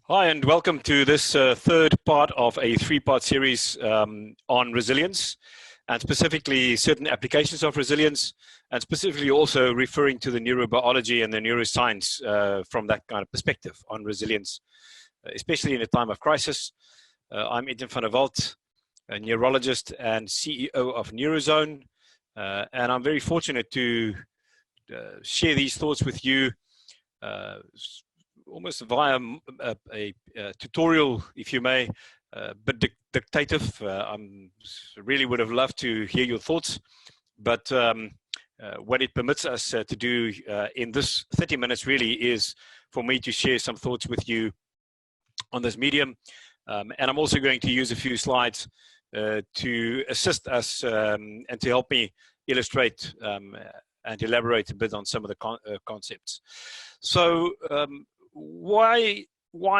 Hi, and welcome to this third part of a three-part series on resilience, and specifically certain applications of resilience, and specifically also referring to the neurobiology and the neuroscience from that kind of perspective on resilience, especially in a time of crisis. I'm Etienne van der Walt, a neurologist and CEO of Neurozone, and I'm very fortunate to share these thoughts with you almost via a tutorial, if you may, but dictative. I really would have loved to hear your thoughts, but what it permits us to do in this 30 minutes really is for me to share some thoughts with you on this medium. And I'm also going to use a few slides to assist us and to help me illustrate and elaborate a bit on some of the concepts. So why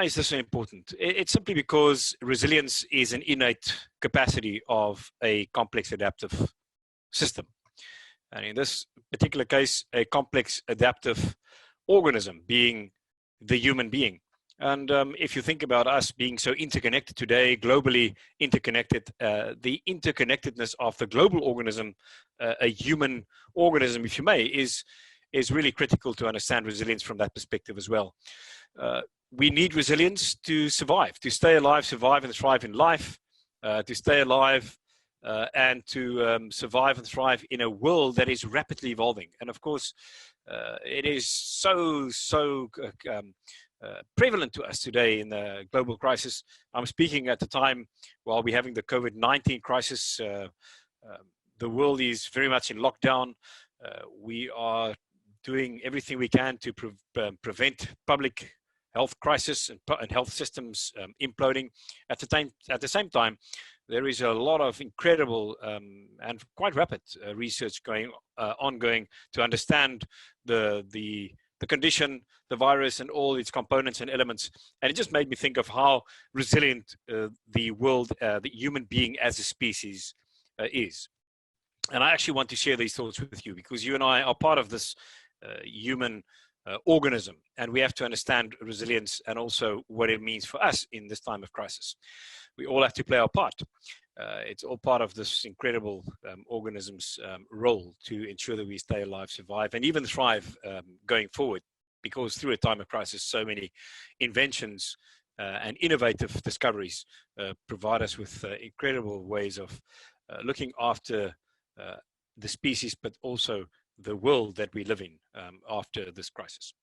is this so important? It's simply because resilience is an innate capacity of a complex adaptive system. And in this particular case, a complex adaptive organism being the human being. And if you think about us being so interconnected today, globally interconnected, the interconnectedness of the global organism, a human organism, if you may, is really critical to understand resilience from that perspective as well. We need resilience to survive, to stay alive, survive and thrive in life, to stay alive and to survive and thrive in a world that is rapidly evolving. And of course, it is so prevalent to us today in the global crisis. I'm speaking at the time while we're having the COVID-19 crisis. The world is very much in lockdown. We are doing everything we can to prevent public health crisis and health systems imploding. At the same time, there is a lot of incredible and quite rapid research ongoing to understand the condition, the virus, and all its components and elements. And it just made me think of how resilient the world, the human being as a species is. And I actually want to share these thoughts with you because you and I are part of this human organism, and we have to understand resilience and also what it means for us in this time of crisis. We all have to play our part. It's all part of this incredible organism's role to ensure that we stay alive, survive, and even thrive going forward, because through a time of crisis, so many inventions and innovative discoveries provide us with incredible ways of looking after the species, but also the world that we live in after this crisis.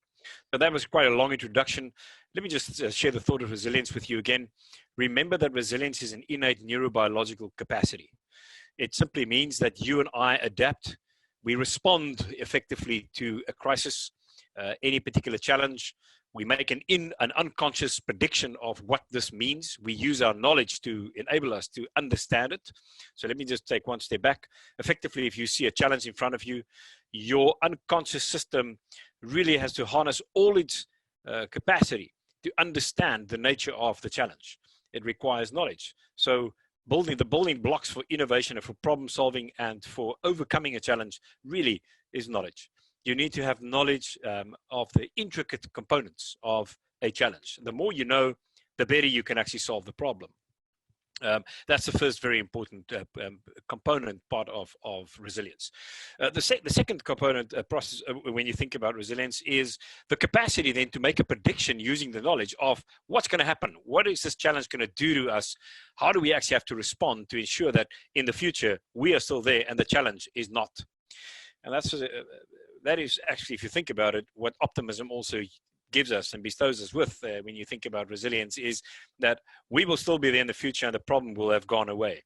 So that was quite a long introduction. Let me just share the thought of resilience with you again. Remember that resilience is an innate neurobiological capacity. It simply means that you and I adapt. We respond effectively to a crisis, any particular challenge. We make an unconscious prediction of what this means. We use our knowledge to enable us to understand it. So let me just take one step back. Effectively, if you see a challenge in front of you, your unconscious system really has to harness all its capacity to understand the nature of the challenge. It requires knowledge. So the building blocks for innovation and for problem solving and for overcoming a challenge really is knowledge. You need to have knowledge of the intricate components of a challenge. The more you know, the better you can actually solve the problem. That's the first very important component part of resilience. The second component process when you think about resilience is the capacity then to make a prediction using the knowledge of what's going to happen. What is this challenge going to do to us? How do we actually have to respond to ensure that in the future we are still there and the challenge is not? And that is actually, if you think about it, what optimism also gives us and bestows us with when you think about resilience is that we will still be there in the future and the problem will have gone away.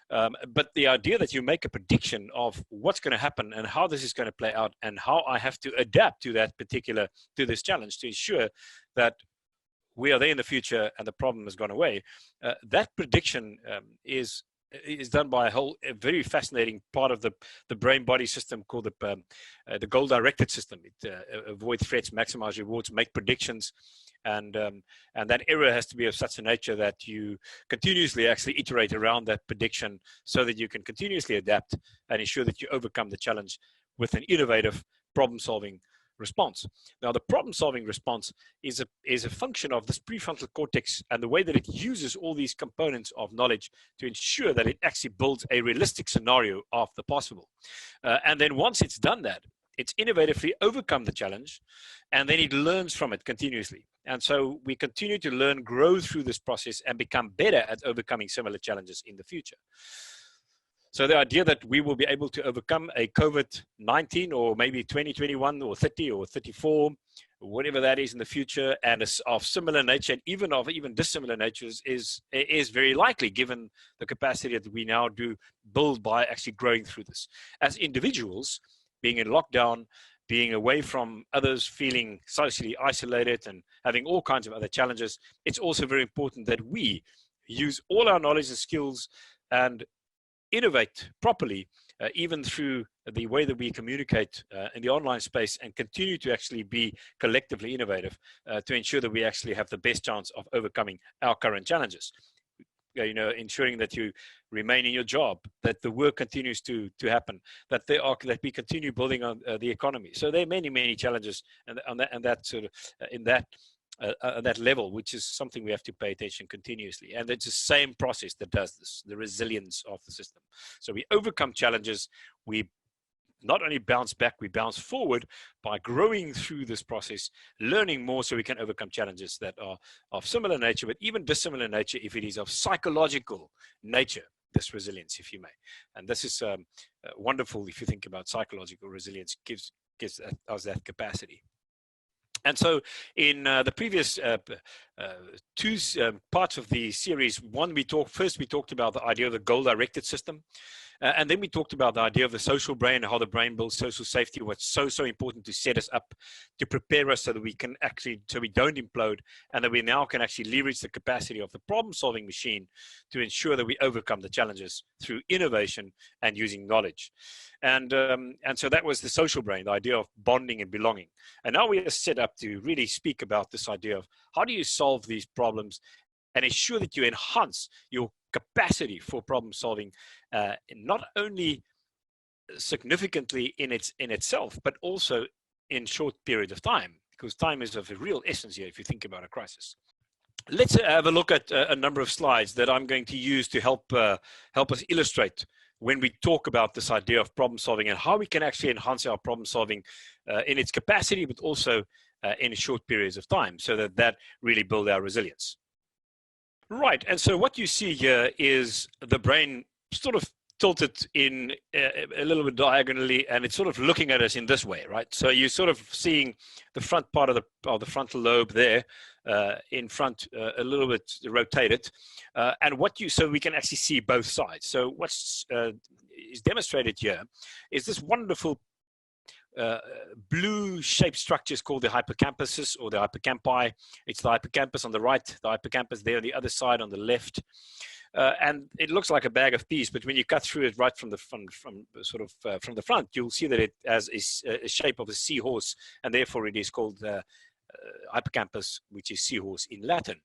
But the idea that you make a prediction of what's going to happen and how this is going to play out and how I have to adapt to this challenge to ensure that we are there in the future and the problem has gone away, that prediction is done by a very fascinating part of the brain-body system called the goal-directed system. It avoids threats, maximize rewards, make predictions, and that error has to be of such a nature that you continuously actually iterate around that prediction so that you can continuously adapt and ensure that you overcome the challenge with an innovative problem-solving response. Now, the problem-solving response is a function of this prefrontal cortex and the way that it uses all these components of knowledge to ensure that it actually builds a realistic scenario of the possible. And then once it's done that, it's innovatively overcome the challenge, and then it learns from it continuously. And so we continue to learn, grow through this process, and become better at overcoming similar challenges in the future. So the idea that we will be able to overcome a COVID-19 or maybe 2021 or 30 or 34, whatever that is in the future, and of similar nature and even dissimilar natures is very likely, given the capacity that we now do build by actually growing through this. As individuals, being in lockdown, being away from others, feeling socially isolated and having all kinds of other challenges, it's also very important that we use all our knowledge and skills and innovate properly, even through the way that we communicate in the online space, and continue to actually be collectively innovative to ensure that we actually have the best chance of overcoming our current challenges. Ensuring that you remain in your job, that the work continues to happen, that we continue building on the economy. So there are many challenges, and that level, which is something we have to pay attention continuously. And it's the same process that does this, the resilience of the system. So we overcome challenges, we not only bounce back, we bounce forward by growing through this process, learning more so we can overcome challenges that are of similar nature, but even dissimilar nature if it is of psychological nature, this resilience, if you may. And this is wonderful if you think about psychological resilience, gives us that capacity. And so in the previous two parts of the series, first we talked about the idea of the goal-directed system. And then we talked about the idea of the social brain and how the brain builds social safety, what's so important to set us up, to prepare us so that we can so we don't implode, and that we now can actually leverage the capacity of the problem-solving machine to ensure that we overcome the challenges through innovation and using knowledge. And so that was the social brain, the idea of bonding and belonging. And now we are set up to really speak about this idea of how do you solve these problems and ensure that you enhance your capacity for problem solving, not only significantly in itself, but also in short period of time, because time is of a real essence here if you think about a crisis. Let's have a look at a number of slides that I'm going to use to help us illustrate when we talk about this idea of problem solving and how we can actually enhance our problem solving in its capacity, but also in short periods of time, so that really build our resilience. Right, and so what you see here is the brain sort of tilted in a little bit diagonally, and it's sort of looking at us in this way, right? So you're sort of seeing the front part of the frontal lobe there in front, a little bit rotated, and so we can actually see both sides. So what's is demonstrated here is this wonderful blue-shaped structures called the hypercampuses or the hypercampi. It's the hippocampus on the right, the hippocampus there on the other side on the left. And it looks like a bag of peas, but when you cut through it right from the front, from the front, you'll see that it has a shape of a seahorse, and therefore it is called hippocampus, which is seahorse in Latin.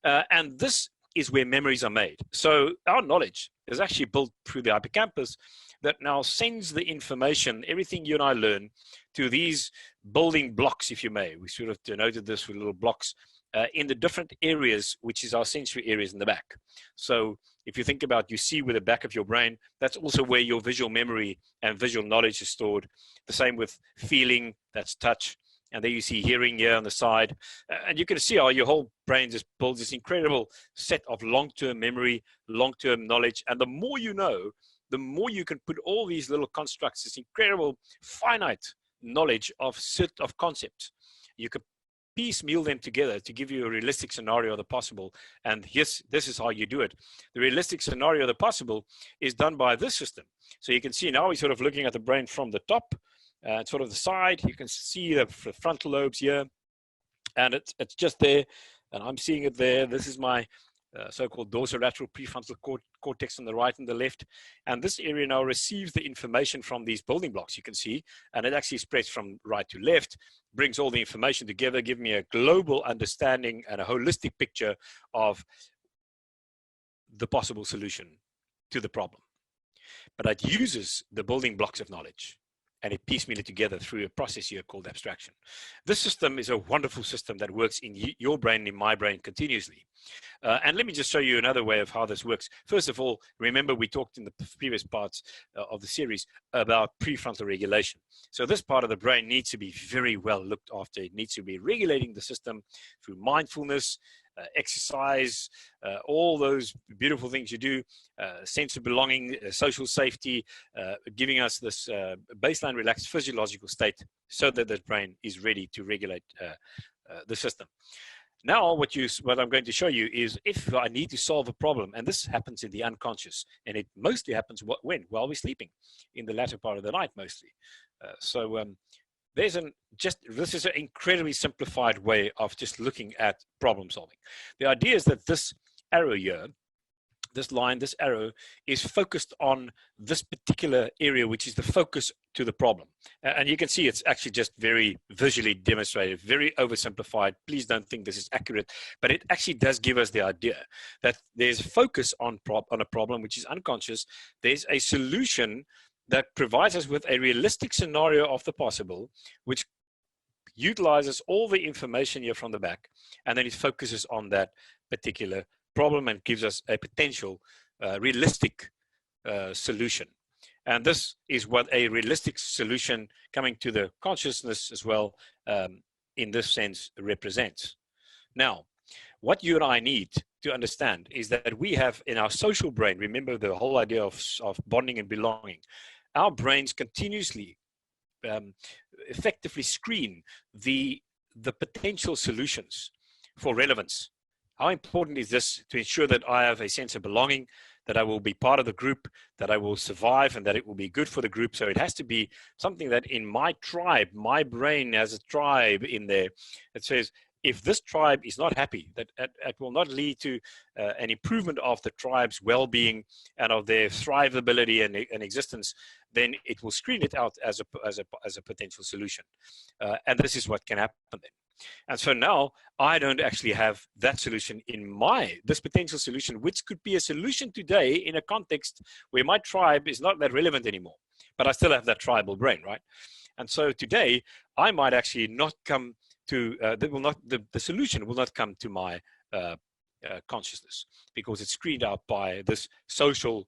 And this is where memories are made. So our knowledge is actually built through the hippocampus that now sends the information, everything you and I learn, to these building blocks, if you may. We sort of denoted this with little blocks in the different areas, which is our sensory areas in the back. So if you think about, you see with the back of your brain, that's also where your visual memory and visual knowledge is stored. The same with feeling, that's touch. And there you see hearing here on the side. And you can see how your whole brain just builds this incredible set of long-term memory, long-term knowledge. And the more you know, the more you can put all these little constructs, this incredible finite knowledge of set of concepts. You could piecemeal them together to give you a realistic scenario of the possible. And yes, this is how you do it. The realistic scenario of the possible is done by this system. So you can see now we're sort of looking at the brain from the top, sort of the side. You can see the frontal lobes here, and it's just there, and I'm seeing it there. This is my so-called dorsolateral prefrontal cortex on the right and the left. And this area now receives the information from these building blocks, you can see, and it actually spreads from right to left, brings all the information together, giving me a global understanding and a holistic picture of the possible solution to the problem. But it uses the building blocks of knowledge. and it piecemeal it together through a process here called abstraction. This system is a wonderful system that works in your brain, in my brain, continuously. And let me just show you another way of how this works. First of all, remember we talked in the previous parts of the series about prefrontal regulation. So this part of the brain needs to be very well looked after. It needs to be regulating the system through mindfulness, exercise, all those beautiful things you do, sense of belonging, social safety, giving us this baseline relaxed physiological state so that the brain is ready to regulate the system. Now, what I'm going to show you is if I need to solve a problem, and this happens in the unconscious, and it mostly happens while we're sleeping, in the latter part of the night mostly. This is an incredibly simplified way of just looking at problem solving. The idea is that this arrow here, this line, this arrow is focused on this particular area, which is the focus to the problem. And you can see it's actually just very visually demonstrated, very oversimplified. Please don't think this is accurate, but it actually does give us the idea that there's focus on a problem, which is unconscious. There's a solution that provides us with a realistic scenario of the possible, which utilizes all the information here from the back, and then it focuses on that particular problem and gives us a potential realistic solution. And this is what a realistic solution coming to the consciousness as well in this sense represents. Now, what you and I need to understand is that we have in our social brain, remember the whole idea of bonding and belonging, our brains continuously effectively screen the potential solutions for relevance. How important is this to ensure that I have a sense of belonging, that I will be part of the group, that I will survive, and that it will be good for the group? So it has to be something that in my tribe, my brain has a tribe in there that says, if this tribe is not happy, that it will not lead to an improvement of the tribe's well-being and of their thrivability and existence, then it will screen it out as a potential solution. And this is what can happen then. And so now I don't actually have that solution in this potential solution, which could be a solution today in a context where my tribe is not that relevant anymore, but I still have that tribal brain, right? And so today I might actually not come to, the solution will not come to my consciousness because it's screened out by this social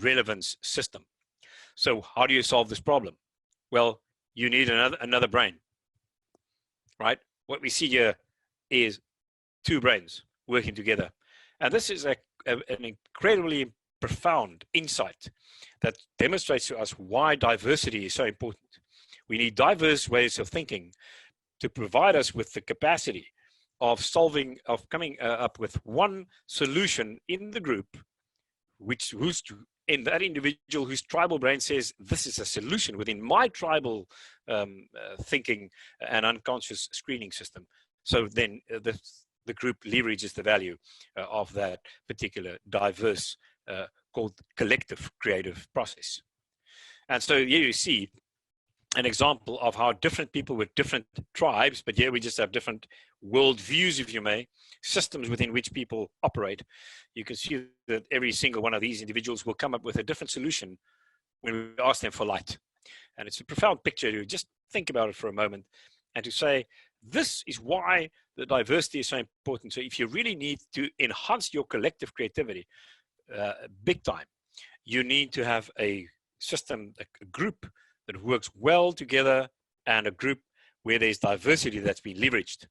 relevance system. So how do you solve this problem? Well, you need another brain, right? What we see here is two brains working together. And this is an incredibly profound insight that demonstrates to us why diversity is so important. We need diverse ways of thinking to provide us with the capacity of coming up with one solution in the group, in that individual whose tribal brain says, this is a solution within my tribal thinking and unconscious screening system. So then the group leverages the value of that particular diverse, called collective creative process. And so here you see an example of how different people with different tribes, but here we just have different world views, if you may, systems within which people operate. You can see that every single one of these individuals will come up with a different solution when we ask them for light. And it's a profound picture to just think about it for a moment and to say, this is why the diversity is so important. So if you really need to enhance your collective creativity big time, you need to have a system, a group that works well together, and a group where there's diversity that's been leveraged.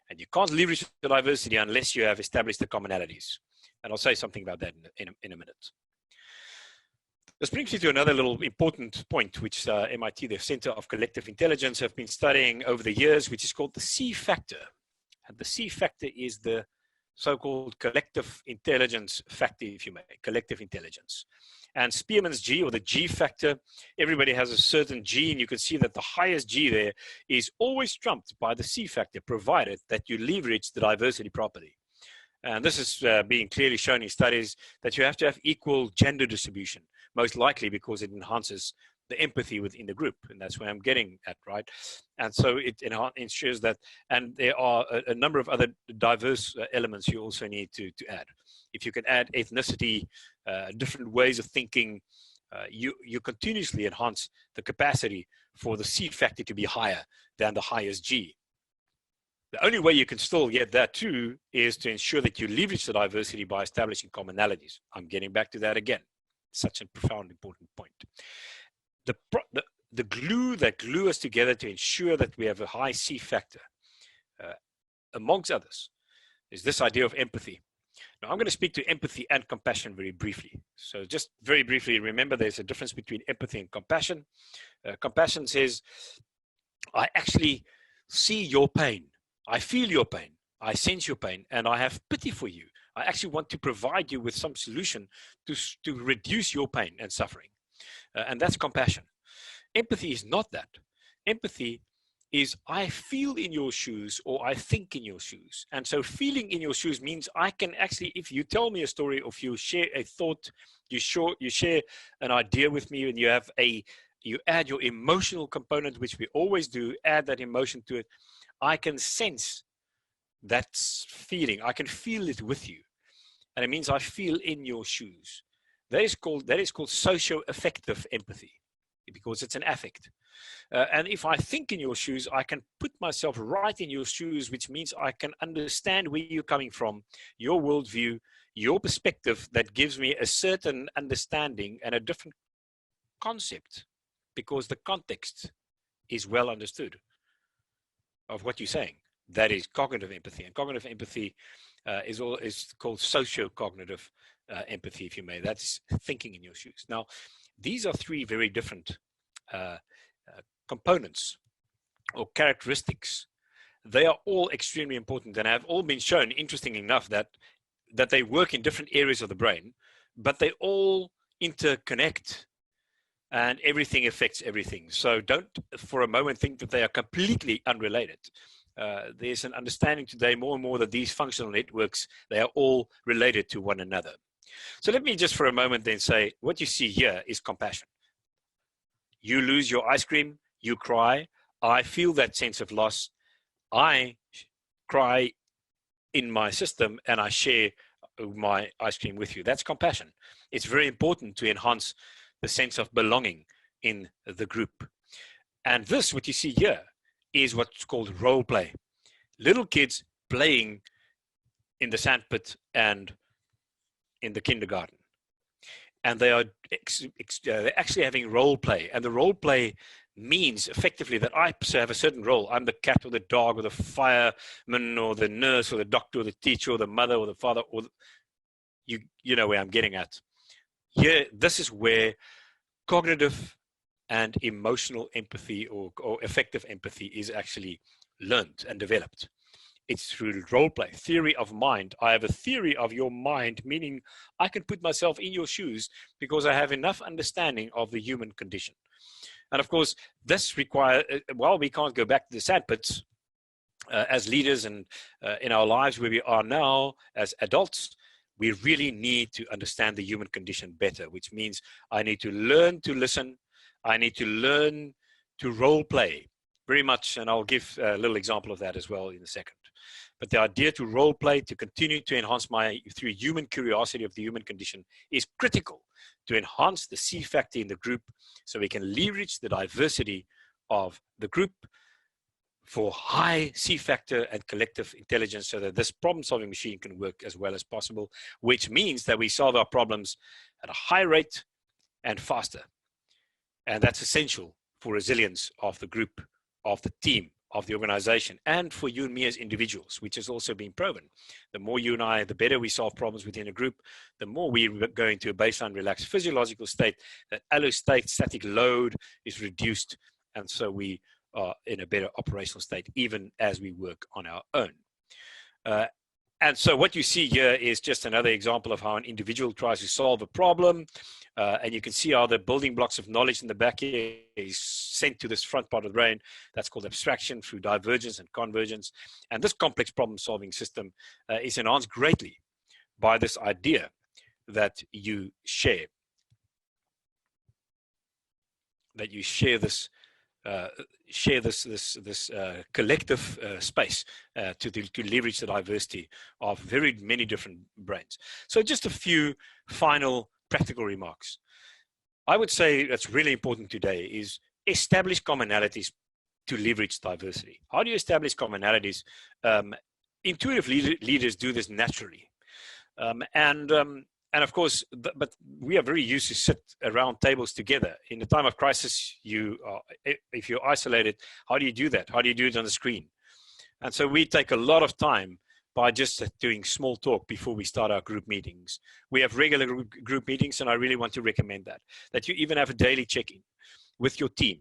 And you can't leverage the diversity unless you have established the commonalities. And I'll say something about that in a minute. This brings me to another little important point, which MIT, the Center of Collective Intelligence, have been studying over the years, which is called the C factor. And the C factor is the so-called collective intelligence factor, if you may, collective intelligence. And Spearman's G, or the G factor, everybody has a certain G, and you can see that the highest G there is always trumped by the C factor, provided that you leverage the diversity property. And this is being clearly shown in studies that you have to have equal gender distribution, most likely because it enhances the empathy within the group, and that's where I'm getting at, right? And so it ensures that, and there are a number of other diverse elements you also need to add. If you can add ethnicity, different ways of thinking, you continuously enhance the capacity for the C factor to be higher than the highest G. The only way you can still get that too is to ensure that you leverage the diversity by establishing commonalities. I'm getting back to that again. Such a profound, important point. The glue that glue us together to ensure that we have a high C factor, amongst others, is this idea of empathy. Now, I'm going to speak to empathy and compassion very briefly. So just very briefly, remember there's a difference between empathy and compassion. Compassion says, I actually see your pain. I feel your pain. I sense your pain, and I have pity for you. I actually want to provide you with some solution to reduce your pain and suffering. And that's compassion. Empathy is not that. Empathy is I feel in your shoes, or I think in your shoes. And so feeling in your shoes means I can actually, if you tell me a story, or if you share a thought, you share an idea with me, and you add your emotional component, which we always do, add that emotion to it, I can sense that feeling. I can feel it with you. And it means I feel in your shoes. That is called socio-affective empathy, because it's an affect. And if I think in your shoes, I can put myself right in your shoes, which means I can understand where you're coming from, your worldview, your perspective, that gives me a certain understanding and a different concept, because the context is well understood of what you're saying. That is cognitive empathy. And cognitive empathy is called socio-cognitive empathy, if you may. That's thinking in your shoes. Now, these are three very different components or characteristics. They are all extremely important and have all been shown, interesting enough, that they work in different areas of the brain, but they all interconnect, and everything affects everything. So don't for a moment think that they are completely unrelated. There's an understanding today more and more that these functional networks, they are all related to one another. So let me just for a moment then say, what you see here is compassion. You lose your ice cream, you cry, I feel that sense of loss, I cry in my system, and I share my ice cream with you. That's compassion. It's very important to enhance the sense of belonging in the group. And this, what you see here, is what's called role play. Little kids playing in the sandpit and in the kindergarten. And they are they're actually having role play. And the role play means effectively that I have a certain role. I'm the cat or the dog or the fireman or the nurse or the doctor or the teacher or the mother or the father, or you know where I'm getting at. Here, this is where cognitive and emotional empathy or effective empathy is actually learned and developed. It's through role play, theory of mind. I have a theory of your mind, meaning I can put myself in your shoes because I have enough understanding of the human condition. And of course, this requires, while we can't go back to the sandpits as leaders and in our lives where we are now as adults, we really need to understand the human condition better, which means I need to learn to listen. I need to learn to role play very much. And I'll give a little example of that as well in a second. But the idea to role play, to continue to enhance through human curiosity of the human condition, is critical to enhance the C factor in the group so we can leverage the diversity of the group for high C factor and collective intelligence so that this problem-solving machine can work as well as possible, which means that we solve our problems at a high rate and faster. And that's essential for resilience of the group, of the team, of the organization, and for you and me as individuals, which has also been proven. The more you and I, the better we solve problems within a group, the more we go into a baseline relaxed physiological state, that allostatic static load is reduced, and so we are in a better operational state, even as we work on our own. And so what you see here is just another example of how an individual tries to solve a problem. And you can see how the building blocks of knowledge in the back here is sent to this front part of the brain. That's called abstraction through divergence and convergence. And this complex problem-solving system is enhanced greatly by this idea that you share. That you share this collective space to leverage the diversity of very many different brains. So just a few final practical remarks. I would say that's really important today is establish commonalities to leverage diversity. How do you establish commonalities? Intuitive leaders do this naturally. And of course, but we are very used to sit around tables together. In the time of crisis, if you're isolated, how do you do that? How do you do it on the screen? And so we take a lot of time by just doing small talk before we start our group meetings. We have regular group meetings, and I really want to recommend that you even have a daily check-in with your team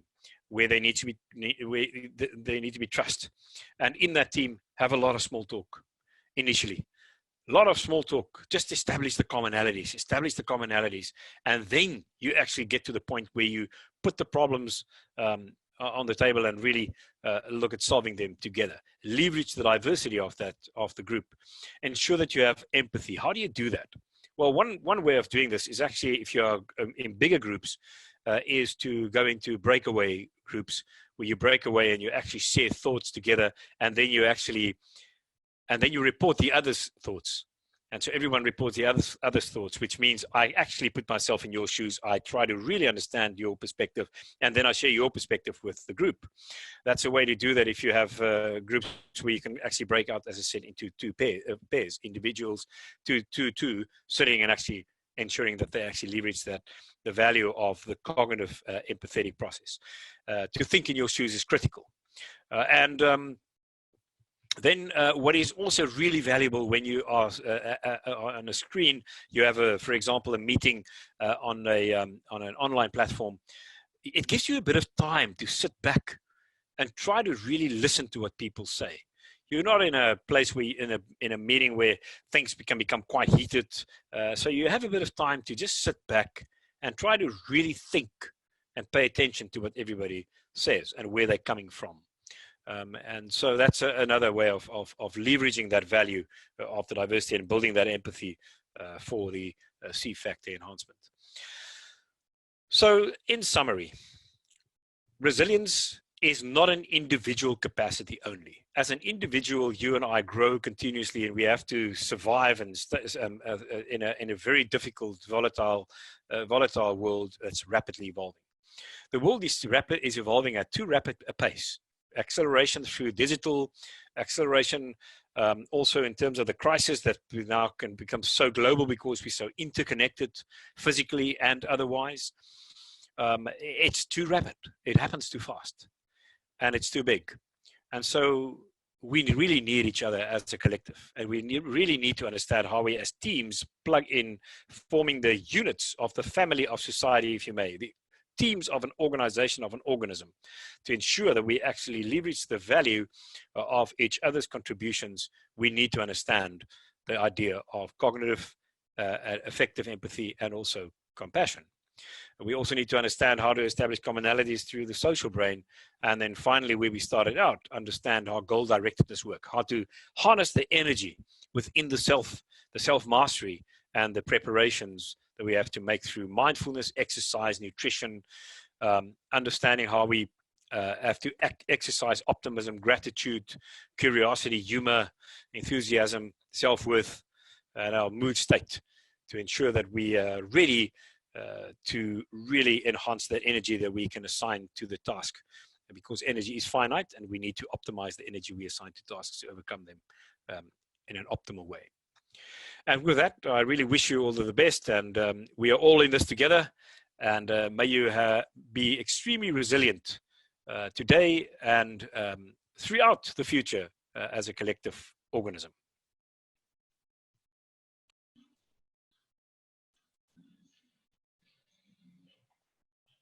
where they need to be trust. And in that team, have a lot of small talk initially. A lot of small talk, just establish the commonalities, and then you actually get to the point where you put the problems on the table and really look at solving them together. Leverage the diversity of the group. Ensure that you have empathy. How do you do that? Well, one way of doing this is actually, if you're in bigger groups, is to go into breakaway groups where you break away and you actually share thoughts together, and then you report the others' thoughts. And so everyone reports the others' thoughts, which means I actually put myself in your shoes. I try to really understand your perspective, and then I share your perspective with the group. That's a way to do that if you have groups where you can actually break out, as I said, into two pairs, individuals, two, sitting and actually ensuring that they actually leverage the value of the cognitive empathetic process. To think in your shoes is critical. Then what is also really valuable when you are on a screen, you have, for example, a meeting on an online platform. It gives you a bit of time to sit back and try to really listen to what people say. You're not in a place where in a meeting where things can become quite heated. So you have a bit of time to just sit back and try to really think and pay attention to what everybody says and where they're coming from. And so that's another way of leveraging that value of the diversity and building that empathy for the C factor enhancement. So in summary, resilience is not an individual capacity only. As an individual, you and I grow continuously, and we have to survive and in a very difficult, volatile world that's rapidly evolving. The world is evolving at too rapid a pace. Acceleration through digital, acceleration also in terms of the crisis that we now can become so global because we're so interconnected physically and otherwise. It's too rapid. It happens too fast, and it's too big. And so we really need each other as a collective, and we really need to understand how we as teams plug in, forming the units of the family of society, if you may, the teams of an organization, of an organism, to ensure that we actually leverage the value of each other's contributions. We need to understand the idea of cognitive, effective empathy, and also compassion. We also need to understand how to establish commonalities through the social brain. And then finally, where we started out, understand how goal-directedness work, how to harness the energy within the self-mastery and the preparations that we have to make through mindfulness, exercise, nutrition, understanding how we have to exercise optimism, gratitude, curiosity, humor, enthusiasm, self-worth, and our mood state to ensure that we are ready to really enhance that energy that we can assign to the task, because energy is finite and we need to optimize the energy we assign to tasks to overcome them in an optimal way. And with that, I really wish you all the best, and we are all in this together, and may you be extremely resilient today and throughout the future as a collective organism.